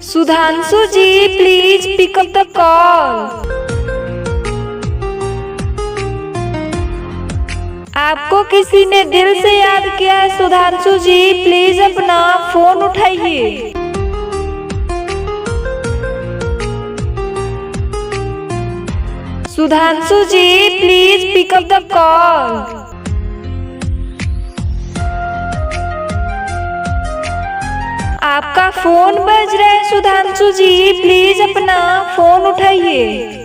Sudhanshu ji please pick up the call. आपको किसी ने दिल से याद किया है सुधांशु जी, प्लीज अपना फोन उठाइए। Sudhanshu ji please pick up the call. आपका फोन बज रहा है सुधांशु जी, प्लीज अपना फोन उठाइए।